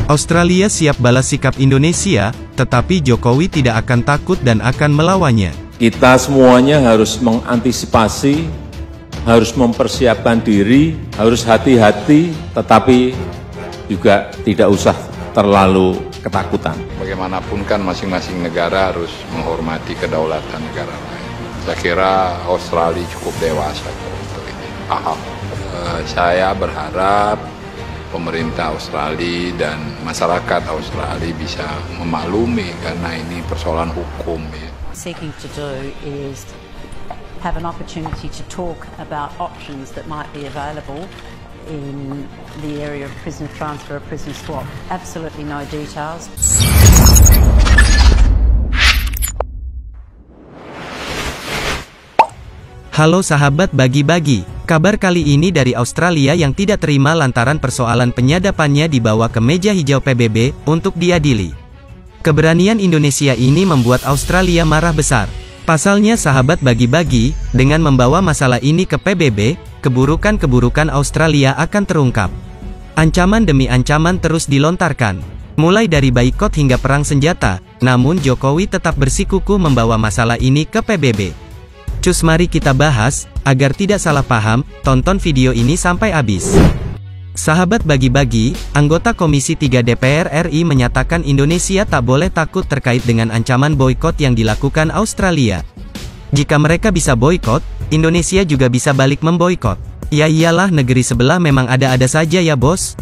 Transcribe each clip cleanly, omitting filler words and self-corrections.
Australia siap balas sikap Indonesia, tetapi Jokowi tidak akan takut dan akan melawannya. Kita semuanya harus mengantisipasi, harus mempersiapkan diri, harus hati-hati, tetapi juga tidak usah terlalu ketakutan. Bagaimanapun kan masing-masing negara harus menghormati kedaulatan negara lain. Saya kira Australia cukup dewasa untuk ini. Paham. Saya berharap pemerintah Australia dan masyarakat Australia bisa memaklumi karena ini persoalan hukum. Seeking to do is have an opportunity to talk about options that might be available in the area of prisoner transfer or prisoner swap. Absolutely no details. Halo sahabat bagi-bagi, kabar kali ini dari Australia yang tidak terima lantaran persoalan penyadapannya dibawa ke meja hijau PBB untuk diadili. Keberanian Indonesia ini membuat Australia marah besar. Pasalnya sahabat bagi-bagi, dengan membawa masalah ini ke PBB, keburukan-keburukan Australia akan terungkap. Ancaman demi ancaman terus dilontarkan, mulai dari boikot hingga perang senjata, namun Jokowi tetap bersikukuh membawa masalah ini ke PBB. Cus mari kita bahas, agar tidak salah paham, tonton video ini sampai habis. Sahabat bagi-bagi, anggota Komisi 3 DPR RI menyatakan Indonesia tak boleh takut terkait dengan ancaman boikot yang dilakukan Australia. Jika mereka bisa boikot, Indonesia juga bisa balik memboikot. Ya iyalah, negeri sebelah memang ada-ada saja ya bos.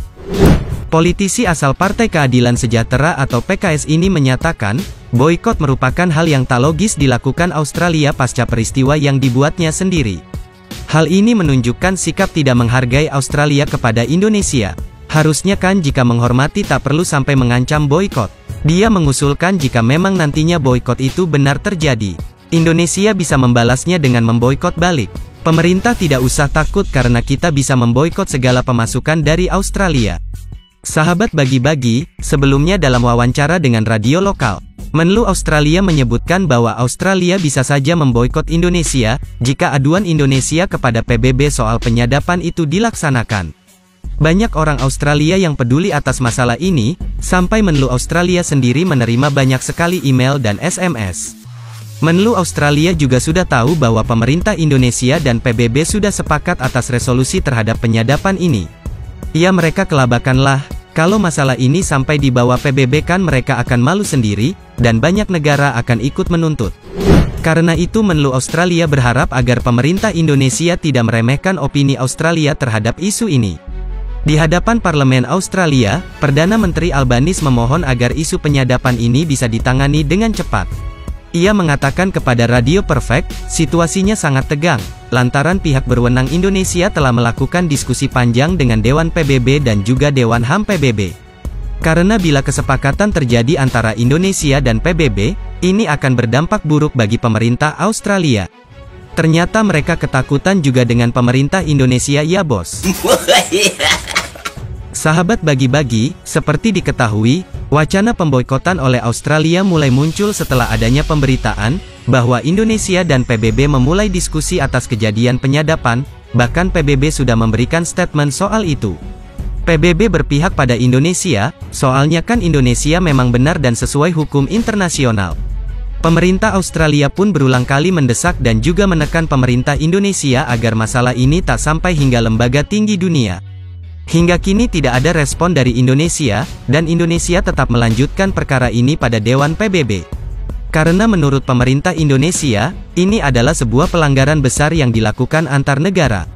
Politisi asal Partai Keadilan Sejahtera atau PKS ini menyatakan, boikot merupakan hal yang tak logis dilakukan Australia pasca peristiwa yang dibuatnya sendiri. Hal ini menunjukkan sikap tidak menghargai Australia kepada Indonesia. Harusnya kan jika menghormati tak perlu sampai mengancam boikot. Dia mengusulkan jika memang nantinya boikot itu benar terjadi, Indonesia bisa membalasnya dengan memboikot balik. Pemerintah tidak usah takut karena kita bisa memboikot segala pemasukan dari Australia. Sahabat bagi-bagi, sebelumnya dalam wawancara dengan radio lokal, Menlu Australia menyebutkan bahwa Australia bisa saja memboikot Indonesia, jika aduan Indonesia kepada PBB soal penyadapan itu dilaksanakan. Banyak orang Australia yang peduli atas masalah ini, sampai Menlu Australia sendiri menerima banyak sekali email dan SMS. Menlu Australia juga sudah tahu bahwa pemerintah Indonesia dan PBB sudah sepakat atas resolusi terhadap penyadapan ini. Ya mereka kelabakanlah. Kalau masalah ini sampai dibawa PBB kan mereka akan malu sendiri, dan banyak negara akan ikut menuntut. Karena itu Menlu Australia berharap agar pemerintah Indonesia tidak meremehkan opini Australia terhadap isu ini. Di hadapan Parlemen Australia, Perdana Menteri Albanese memohon agar isu penyadapan ini bisa ditangani dengan cepat. Ia mengatakan kepada Radio Perfect, situasinya sangat tegang, lantaran pihak berwenang Indonesia telah melakukan diskusi panjang dengan Dewan PBB dan juga Dewan HAM PBB. Karena bila kesepakatan terjadi antara Indonesia dan PBB, ini akan berdampak buruk bagi pemerintah Australia. Ternyata mereka ketakutan juga dengan pemerintah Indonesia ya bos. Sahabat bagi-bagi, seperti diketahui, wacana pemboikotan oleh Australia mulai muncul setelah adanya pemberitaan bahwa Indonesia dan PBB memulai diskusi atas kejadian penyadapan, bahkan PBB sudah memberikan statement soal itu. PBB berpihak pada Indonesia, soalnya kan Indonesia memang benar dan sesuai hukum internasional. Pemerintah Australia pun berulang kali mendesak dan juga menekan pemerintah Indonesia agar masalah ini tak sampai hingga lembaga tinggi dunia. Hingga kini tidak ada respon dari Indonesia, dan Indonesia tetap melanjutkan perkara ini pada Dewan PBB. Karena menurut pemerintah Indonesia, ini adalah sebuah pelanggaran besar yang dilakukan antar negara.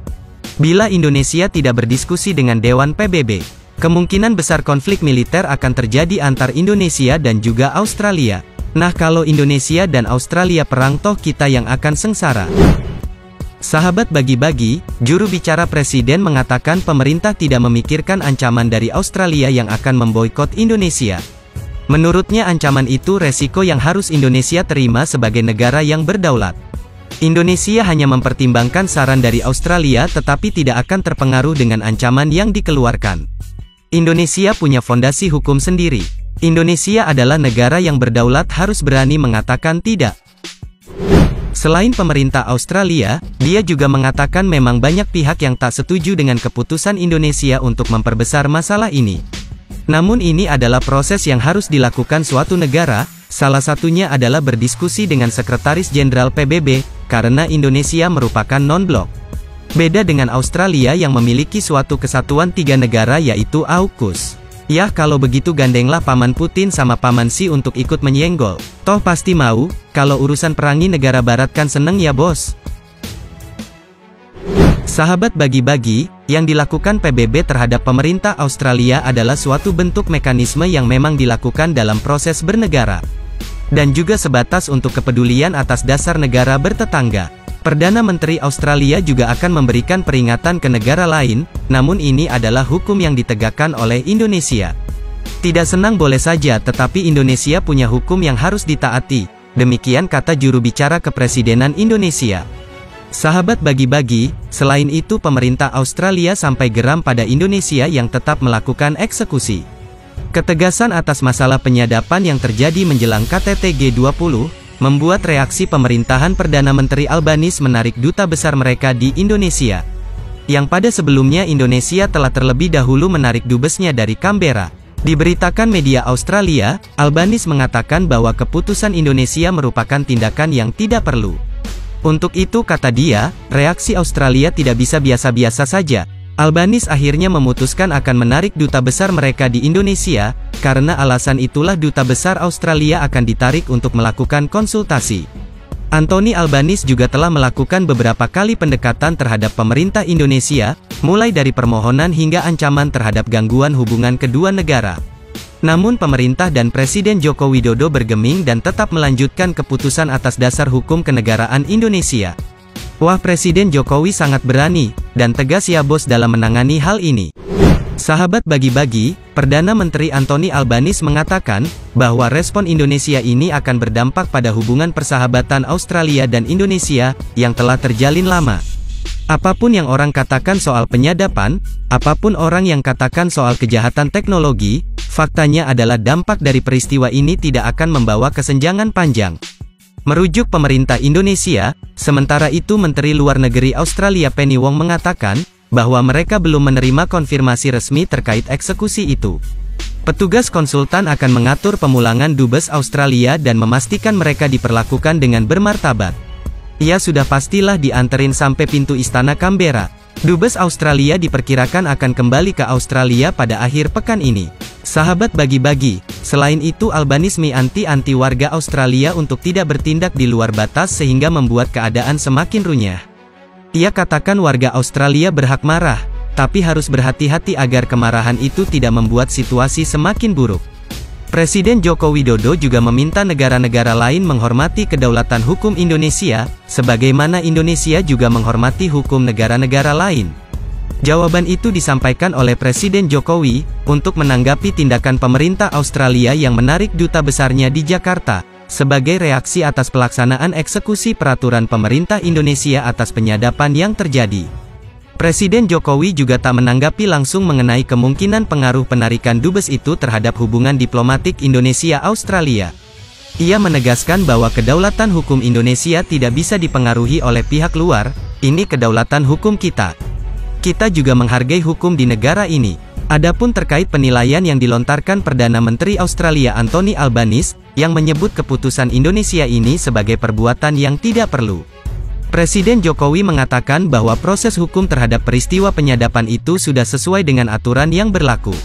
Bila Indonesia tidak berdiskusi dengan Dewan PBB, kemungkinan besar konflik militer akan terjadi antar Indonesia dan juga Australia. Nah kalau Indonesia dan Australia perang toh kita yang akan sengsara. Sahabat bagi-bagi, juru bicara Presiden mengatakan pemerintah tidak memikirkan ancaman dari Australia yang akan memboikot Indonesia. Menurutnya ancaman itu resiko yang harus Indonesia terima sebagai negara yang berdaulat. Indonesia hanya mempertimbangkan saran dari Australia tetapi tidak akan terpengaruh dengan ancaman yang dikeluarkan. Indonesia punya fondasi hukum sendiri. Indonesia adalah negara yang berdaulat harus berani mengatakan tidak. Selain pemerintah Australia, dia juga mengatakan memang banyak pihak yang tak setuju dengan keputusan Indonesia untuk memperbesar masalah ini. Namun ini adalah proses yang harus dilakukan suatu negara, salah satunya adalah berdiskusi dengan Sekretaris Jenderal PBB, karena Indonesia merupakan non-blok. Beda dengan Australia yang memiliki suatu kesatuan 3 negara yaitu AUKUS. Yah, kalau begitu gandenglah Paman Putin sama Paman Xi untuk ikut menyenggol. Toh pasti mau, kalau urusan perangi negara barat kan seneng ya bos. Sahabat bagi-bagi, yang dilakukan PBB terhadap pemerintah Australia adalah suatu bentuk mekanisme yang memang dilakukan dalam proses bernegara. Dan juga sebatas untuk kepedulian atas dasar negara bertetangga. Perdana Menteri Australia juga akan memberikan peringatan ke negara lain, namun ini adalah hukum yang ditegakkan oleh Indonesia. Tidak senang boleh saja, tetapi Indonesia punya hukum yang harus ditaati. Demikian kata juru bicara Kepresidenan Indonesia. Sahabat bagi-bagi, selain itu pemerintah Australia sampai geram pada Indonesia yang tetap melakukan eksekusi. Ketegasan atas masalah penyadapan yang terjadi menjelang KTT G20, membuat reaksi pemerintahan Perdana Menteri Albanese menarik duta besar mereka di Indonesia. Yang pada sebelumnya Indonesia telah terlebih dahulu menarik dubesnya dari Canberra. Diberitakan media Australia, Albanese mengatakan bahwa keputusan Indonesia merupakan tindakan yang tidak perlu. Untuk itu kata dia, reaksi Australia tidak bisa biasa-biasa saja. Albanese akhirnya memutuskan akan menarik duta besar mereka di Indonesia, karena alasan itulah duta besar Australia akan ditarik untuk melakukan konsultasi. Anthony Albanese juga telah melakukan beberapa kali pendekatan terhadap pemerintah Indonesia, mulai dari permohonan hingga ancaman terhadap gangguan hubungan kedua negara. Namun pemerintah dan Presiden Joko Widodo bergeming dan tetap melanjutkan keputusan atas dasar hukum kenegaraan Indonesia. Wah, Presiden Jokowi sangat berani dan tegas ya bos dalam menangani hal ini. Sahabat bagi-bagi, Perdana Menteri Anthony Albanese mengatakan bahwa respon Indonesia ini akan berdampak pada hubungan persahabatan Australia dan Indonesia yang telah terjalin lama. Apapun yang orang katakan soal penyadapan, apapun orang yang katakan soal kejahatan teknologi, faktanya adalah dampak dari peristiwa ini tidak akan membawa kesenjangan panjang. Merujuk pemerintah Indonesia, sementara itu Menteri Luar Negeri Australia Penny Wong mengatakan bahwa mereka belum menerima konfirmasi resmi terkait eksekusi itu. Petugas konsultan akan mengatur pemulangan dubes Australia dan memastikan mereka diperlakukan dengan bermartabat. Ya sudah pastilah dianterin sampai pintu istana Canberra. Dubes Australia diperkirakan akan kembali ke Australia pada akhir pekan ini. Sahabat bagi-bagi, selain itu Albanese anti warga Australia untuk tidak bertindak di luar batas sehingga membuat keadaan semakin runyah. Ia katakan warga Australia berhak marah, tapi harus berhati-hati agar kemarahan itu tidak membuat situasi semakin buruk. Presiden Joko Widodo juga meminta negara-negara lain menghormati kedaulatan hukum Indonesia, sebagaimana Indonesia juga menghormati hukum negara-negara lain. Jawaban itu disampaikan oleh Presiden Jokowi, untuk menanggapi tindakan pemerintah Australia yang menarik duta besarnya di Jakarta, sebagai reaksi atas pelaksanaan eksekusi peraturan pemerintah Indonesia atas penyadapan yang terjadi. Presiden Jokowi juga tak menanggapi langsung mengenai kemungkinan pengaruh penarikan dubes itu terhadap hubungan diplomatik Indonesia-Australia. Ia menegaskan bahwa kedaulatan hukum Indonesia tidak bisa dipengaruhi oleh pihak luar, ini kedaulatan hukum kita. Kita juga menghargai hukum di negara ini. Adapun terkait penilaian yang dilontarkan Perdana Menteri Australia Anthony Albanese, yang menyebut keputusan Indonesia ini sebagai perbuatan yang tidak perlu. Presiden Jokowi mengatakan bahwa proses hukum terhadap peristiwa penyadapan itu sudah sesuai dengan aturan yang berlaku.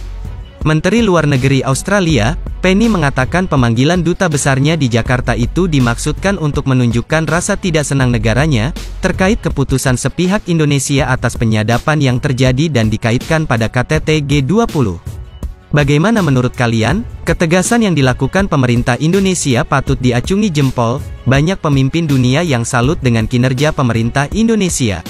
Menteri Luar Negeri Australia, Penny mengatakan pemanggilan duta besarnya di Jakarta itu dimaksudkan untuk menunjukkan rasa tidak senang negaranya, terkait keputusan sepihak Indonesia atas penyadapan yang terjadi dan dikaitkan pada KTT G20. Bagaimana menurut kalian? Ketegasan yang dilakukan pemerintah Indonesia patut diacungi jempol, banyak pemimpin dunia yang salut dengan kinerja pemerintah Indonesia.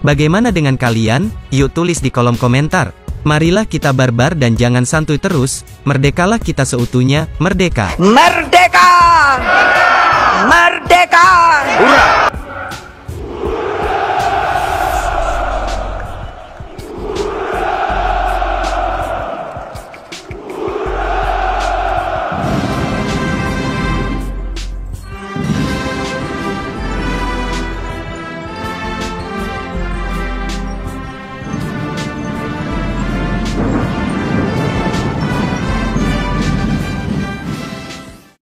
Bagaimana dengan kalian? Yuk tulis di kolom komentar. Marilah kita barbar dan jangan santuy terus, merdekalah kita seutuhnya, merdeka! Merdeka! Merdeka! Hurra!